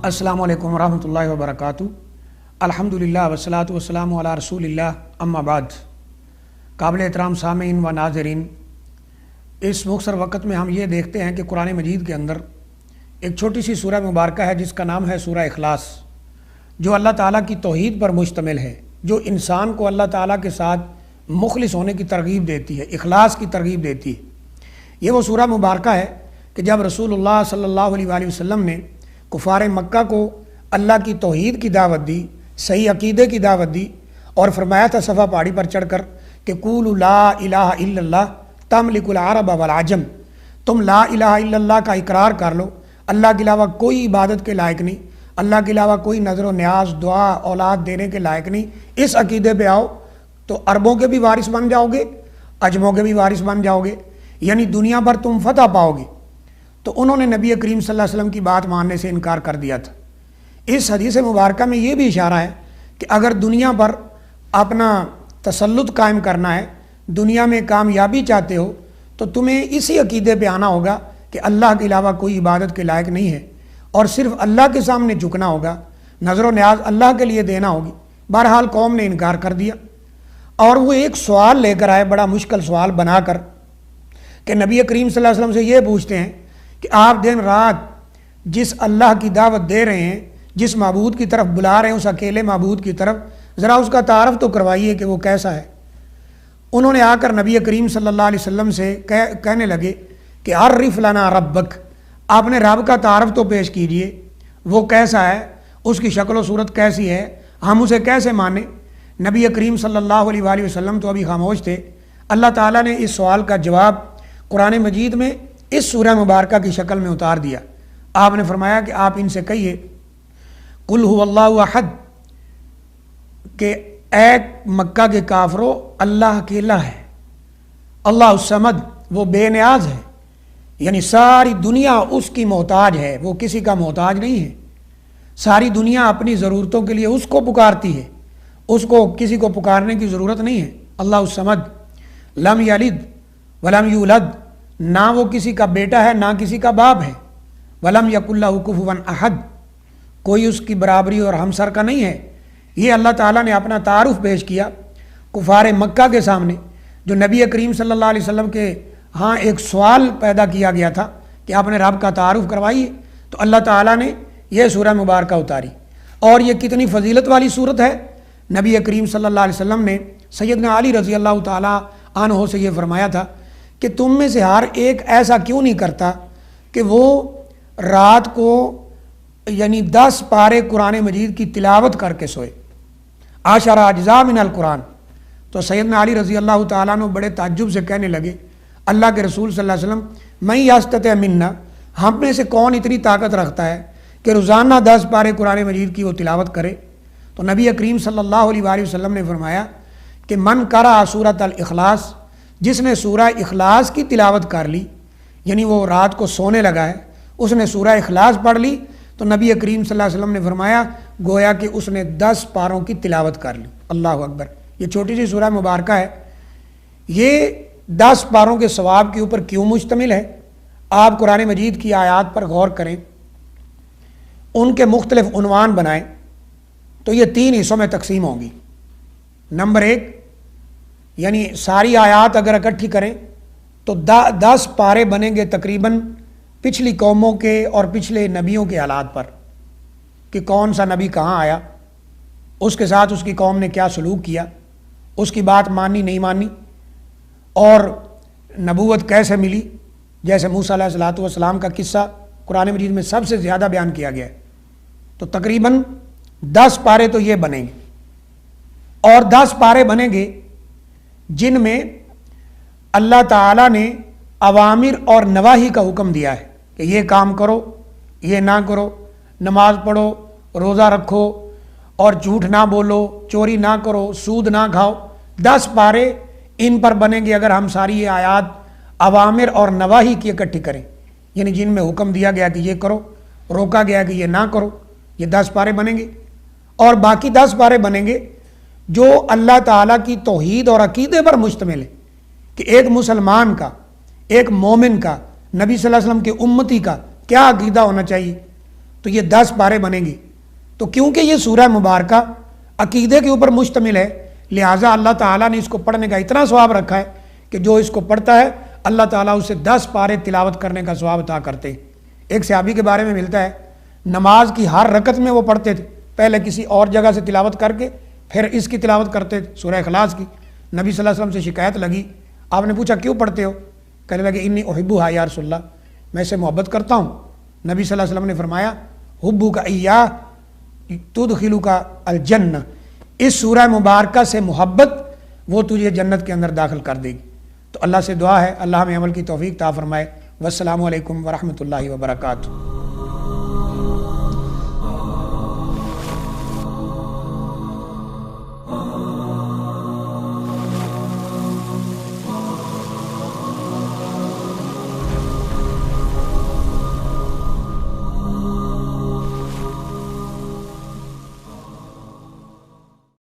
السلام علیکم ورحمۃ اللہ وبرکاتہ۔ الحمدللہ والصلاۃ والسلام علی رسول اللہ، اما بعد۔ قابل احترام سامعین و ناظرین، اس مختصر وقت میں ہم یہ دیکھتے ہیں کہ قرآن مجید کے اندر ایک چھوٹی سی سورہ مبارکہ ہے جس کا نام ہے سورہ اخلاص، جو اللہ تعالیٰ کی توحید پر مشتمل ہے، جو انسان کو اللہ تعالیٰ کے ساتھ مخلص ہونے کی ترغیب دیتی ہے، اخلاص کی ترغیب دیتی ہے۔ یہ وہ سورہ مبارکہ ہے کہ جب رسول اللہ صلی اللہ علیہ وآلہ وسلم نے کفار مکہ کو اللہ کی توحید کی دعوت دی، صحیح عقیدے کی دعوت دی، اور فرمایا تھا صفا پہاڑی پر چڑھ کر کہ قولوا لا الہ الا اللہ تملک العرب والعجم، تم لا الہ الا اللہ کا اقرار کر لو، اللہ کے علاوہ کوئی عبادت کے لائق نہیں، اللہ کے علاوہ کوئی نظر و نیاز، دعا، اولاد دینے کے لائق نہیں، اس عقیدے پہ آؤ تو عربوں کے بھی وارث بن جاؤ گے، عجموں کے بھی وارث بن جاؤ گے، یعنی دنیا پر تم فتح پاؤ گے۔ تو انہوں نے نبی کریم صلی اللہ علیہ وسلم کی بات ماننے سے انکار کر دیا تھا۔ اس حدیث مبارکہ میں یہ بھی اشارہ ہے کہ اگر دنیا پر اپنا تسلط قائم کرنا ہے، دنیا میں کامیابی چاہتے ہو، تو تمہیں اسی عقیدے پہ آنا ہوگا کہ اللہ کے علاوہ کوئی عبادت کے لائق نہیں ہے، اور صرف اللہ کے سامنے جھکنا ہوگا، نظر و نیاز اللہ کے لیے دینا ہوگی۔ بہرحال قوم نے انکار کر دیا، اور وہ ایک سوال لے کر آئے، بڑا مشکل سوال بنا کر، کہ نبی کریم صلی اللہ علیہ وسلم سے یہ پوچھتے ہیں کہ آپ دن رات جس اللہ کی دعوت دے رہے ہیں، جس معبود کی طرف بلا رہے ہیں، اس اکیلے معبود کی طرف، ذرا اس کا تعارف تو کروائیے کہ وہ کیسا ہے۔ انہوں نے آ کر نبی کریم صلی اللہ علیہ وسلم سے کہنے لگے کہ عرف لنا ربک، آپ نے رب کا تعارف تو پیش کیجئے، وہ کیسا ہے، اس کی شکل و صورت کیسی ہے، ہم اسے کیسے مانیں۔ نبی کریم صلی اللہ علیہ وآلہ وسلم تو ابھی خاموش تھے۔ اللہ تعالیٰ نے اس سوال کا جواب قرآن مجید میں اس سورہ مبارکہ کی شکل میں اتار دیا۔ آپ نے فرمایا کہ آپ ان سے کہیے قل هو اللہ احد، کہ اے مکہ کے کافرو، اللہ اکیلا ہے، اللہ الصمد، وہ بے نیاز ہے، یعنی ساری دنیا اس کی محتاج ہے، وہ کسی کا محتاج نہیں ہے، ساری دنیا اپنی ضرورتوں کے لیے اس کو پکارتی ہے، اس کو کسی کو پکارنے کی ضرورت نہیں ہے۔ اللہ الصمد، لم یلد ولم یولد، نہ وہ کسی کا بیٹا ہے نہ کسی کا باپ ہے، ولم یکن لہ کفوا احد، کوئی اس کی برابری اور ہمسر کا نہیں ہے۔ یہ اللہ تعالیٰ نے اپنا تعارف پیش کیا کفار مکہ کے سامنے، جو نبی کریم صلی اللہ علیہ وسلم کے ہاں ایک سوال پیدا کیا گیا تھا کہ آپ نے رب کا تعارف کروائیے، تو اللہ تعالیٰ نے یہ سورہ مبارکہ اتاری۔ اور یہ کتنی فضیلت والی صورت ہے۔ نبی کریم صلی اللہ علیہ وسلم نے سیدنا علی رضی اللہ تعالیٰ عنہ سے یہ فرمایا تھا کہ تم میں سے ہر ایک ایسا کیوں نہیں کرتا کہ وہ رات کو یعنی 10 پارے قرآن مجید کی تلاوت کر کے سوئے، 10 اجزاء من القرآن۔ تو سیدنا علی رضی اللہ تعالیٰ عنہ بڑے تعجب سے کہنے لگے، اللہ کے رسول صلی اللہ علیہ وسلم، من یستطیع منا، ہم میں سے کون اتنی طاقت رکھتا ہے کہ روزانہ 10 پارے قرآن مجید کی وہ تلاوت کرے؟ تو نبی کریم صلی اللہ علیہ وآلہ وسلم نے فرمایا کہ من قرأ سورۃ الاخلاص، جس نے سورہ اخلاص کی تلاوت کر لی، یعنی وہ رات کو سونے لگا ہے، اس نے سورہ اخلاص پڑھ لی، تو نبی کریم صلی اللہ علیہ وسلم نے فرمایا گویا کہ اس نے 10 پاروں کی تلاوت کر لی۔ اللہ اکبر۔ یہ چھوٹی سی سورہ مبارکہ ہے، یہ 10 پاروں کے ثواب کے اوپر کیوں مشتمل ہے؟ آپ قرآن مجید کی آیات پر غور کریں، ان کے مختلف عنوان بنائیں تو یہ 3 حصوں میں تقسیم ہوں گی۔ نمبر 1، یعنی ساری آیات اگر اکٹھی کریں تو 10 پارے بنیں گے تقریباً پچھلی قوموں کے اور پچھلے نبیوں کے حالات پر، کہ کون سا نبی کہاں آیا، اس کے ساتھ اس کی قوم نے کیا سلوک کیا، اس کی بات مانی نہیں مانی، اور نبوت کیسے ملی۔ جیسے موسیٰ علیہ الصلوۃ والسلام کا قصہ قرآن مجید میں سب سے زیادہ بیان کیا گیا ہے۔ تو تقریباً 10 پارے تو یہ بنیں گے، اور 10 پارے بنیں گے جن میں اللہ تعالیٰ نے اوامر اور نواہی کا حکم دیا ہے کہ یہ کام کرو، یہ نہ کرو، نماز پڑھو، روزہ رکھو، اور جھوٹ نہ بولو، چوری نہ کرو، سود نہ کھاؤ۔ 10 پارے ان پر بنیں گے اگر ہم ساری یہ آیات اوامر اور نواہی کی اکٹھی کریں، یعنی جن میں حکم دیا گیا کہ یہ کرو، روکا گیا کہ یہ نہ کرو، یہ 10 پارے بنیں گے۔ اور باقی 10 پارے بنیں گے جو اللہ تعالیٰ کی توحید اور عقیدے پر مشتمل ہے، کہ ایک مسلمان کا، ایک مومن کا، نبی صلی اللہ علیہ وسلم کے امتی کا کیا عقیدہ ہونا چاہیے، تو یہ 10 پارے بنیں گے۔ تو کیونکہ یہ سورہ مبارکہ عقیدے کے اوپر مشتمل ہے، لہٰذا اللہ تعالیٰ نے اس کو پڑھنے کا اتنا ثواب رکھا ہے کہ جو اس کو پڑھتا ہے اللہ تعالیٰ اسے 10 پارے تلاوت کرنے کا ثواب عطا کرتے۔ ایک صحابی کے بارے میں ملتا ہے، نماز کی ہر رکعت میں وہ پڑھتے تھے، پہلے کسی اور جگہ سے تلاوت کر کے پھر اس کی تلاوت کرتے تھے، سورہ اخلاص کی۔ نبی صلی اللہ علیہ وسلم سے شکایت لگی، آپ نے پوچھا کیوں پڑھتے ہو؟ کہنے لگے انی احبھا یا رسول اللہ، میں اسے محبت کرتا ہوں۔ نبی صلی اللہ علیہ وسلم نے فرمایا حبک ایاہ تدخلک الجنہ، اس سورہ مبارکہ سے محبت وہ تجھے جنت کے اندر داخل کر دے گی۔ تو اللہ سے دعا ہے اللہ ہمیں عمل کی توفیق عطا فرمائے۔ والسلام علیکم ورحمۃ اللہ وبرکاتہ۔